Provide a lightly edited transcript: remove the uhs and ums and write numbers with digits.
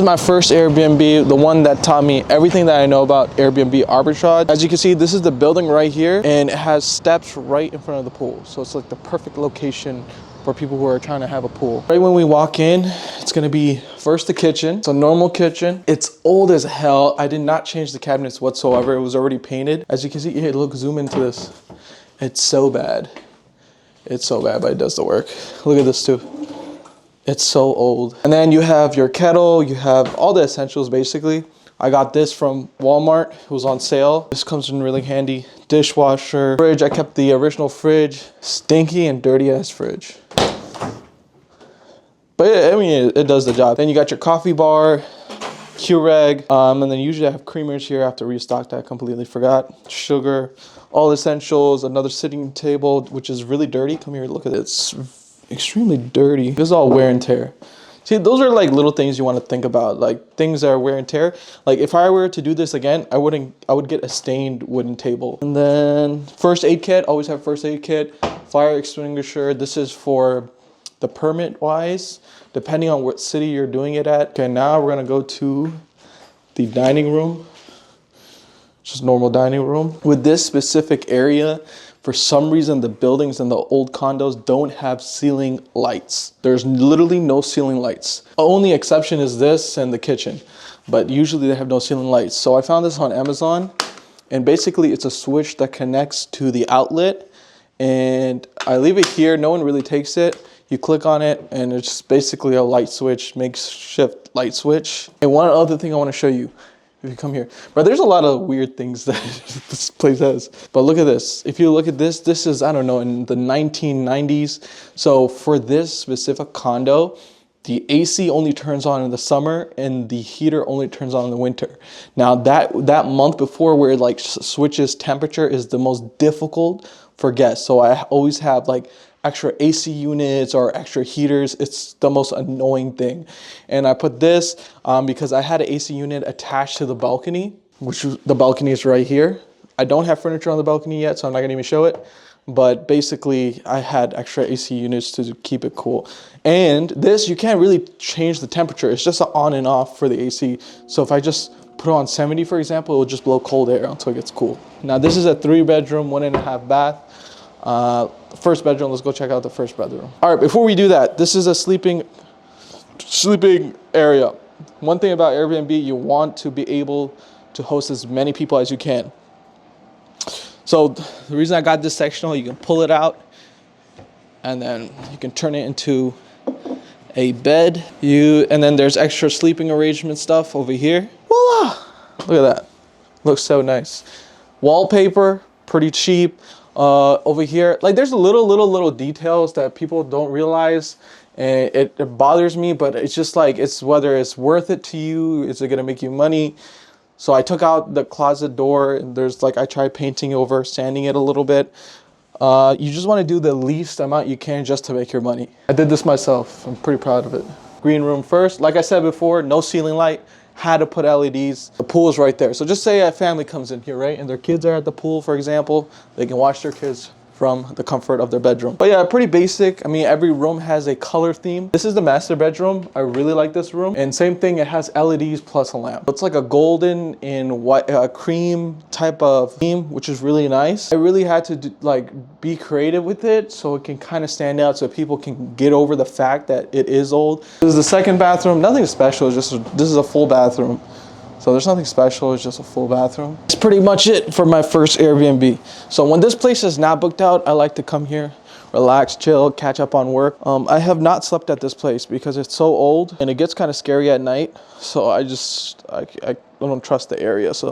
is my first Airbnb, the one that taught me everything that I know about Airbnb arbitrage. As you can see, this is the building right here, and it has steps right in front of the pool. So it's like the perfect location for people who are trying to have a pool. Right when we walk in, it's gonna be first the kitchen. It's a normal kitchen. It's old as hell. I did not change the cabinets whatsoever. It was already painted. As you can see, here, look, zoom into this. It's so bad. It's so bad, but it does the work. Look at this too. It's so old. And then you have your kettle, you have all the essentials basically. I got this from Walmart, it was on sale. This comes in really handy. Dishwasher, fridge, I kept the original fridge. Stinky and dirty ass fridge. But I mean, it does the job. Then you got your coffee bar, Keurig, and then usually I have creamers here. I have to restock that, I completely forgot. Sugar, all essentials, another sitting table, which is really dirty. Come here, look at it. It's extremely dirty. This is all wear and tear. See, those are like little things you want to think about, like things that are wear and tear. Like if I were to do this again, I would get a stained wooden table. And then first aid kit, always have first aid kit. Fire extinguisher, this is for the permit wise, depending on what city you're doing it at. Okay, now we're gonna go to the dining room. Just normal dining room. With this specific area, for some reason, the buildings in the old condos don't have ceiling lights. There's literally no ceiling lights. The only exception is this and the kitchen, but usually they have no ceiling lights. So I found this on Amazon, and basically it's a switch that connects to the outlet, and I leave it here. No one really takes it. You click on it, and it's just basically a light switch, makeshift light switch. And one other thing I want to show you, if you come here, but there's a lot of weird things that this place has. But look at this. If you look at this, this is, I don't know, in the 1990s. So for this specific condo, the AC only turns on in the summer and the heater only turns on in the winter. Now that month before where it like switches temperature is the most difficult for guests. So I always have like extra AC units or extra heaters. It's the most annoying thing. And I put this because I had an AC unit attached to the balcony, which the balcony is right here. I don't have furniture on the balcony yet, so I'm not gonna even show it. But basically I had extra AC units to keep it cool. And this, you can't really change the temperature. It's just an on and off for the AC. So if I just put it on 70, for example, it will just blow cold air until it gets cool. Now this is a 3-bedroom, 1.5 bath. First bedroom, let's go check out the first bedroom. All right, before we do that, this is a sleeping area. One thing about Airbnb, you want to be able to host as many people as you can. So the reason I got this sectional, you can pull it out and then you can turn it into a bed. And then there's extra sleeping arrangement stuff over here. Voila! Look at that. Looks so nice. Wallpaper, pretty cheap. Over here, like there's little details that people don't realize, and it bothers me, but it's just like, it's whether it's worth it to you, is it gonna make you money? So I took out the closet door, and there's like, I tried painting over, sanding it a little bit. You just want to do the least amount you can just to make your money. I did this myself. I'm pretty proud of it. Green room first, like I said before, no ceiling light. Had to put LEDs. The pool is right there. So just say a family comes in here, right? And their kids are at the pool, for example. They can watch their kids from the comfort of their bedroom. But yeah, pretty basic. I mean, every room has a color theme. This is the master bedroom. I really like this room. And same thing, it has LEDs plus a lamp. It's like a golden and white, cream type of theme, which is really nice. I really had to be creative with it so it can kind of stand out so people can get over the fact that it is old. This is the second bathroom. Nothing special, this is a full bathroom. So there's nothing special, it's just a full bathroom. That's pretty much it for my first Airbnb. So when this place is not booked out, I like to come here, relax, chill, catch up on work. I have not slept at this place because it's so old and it gets kind of scary at night. So I don't trust the area, so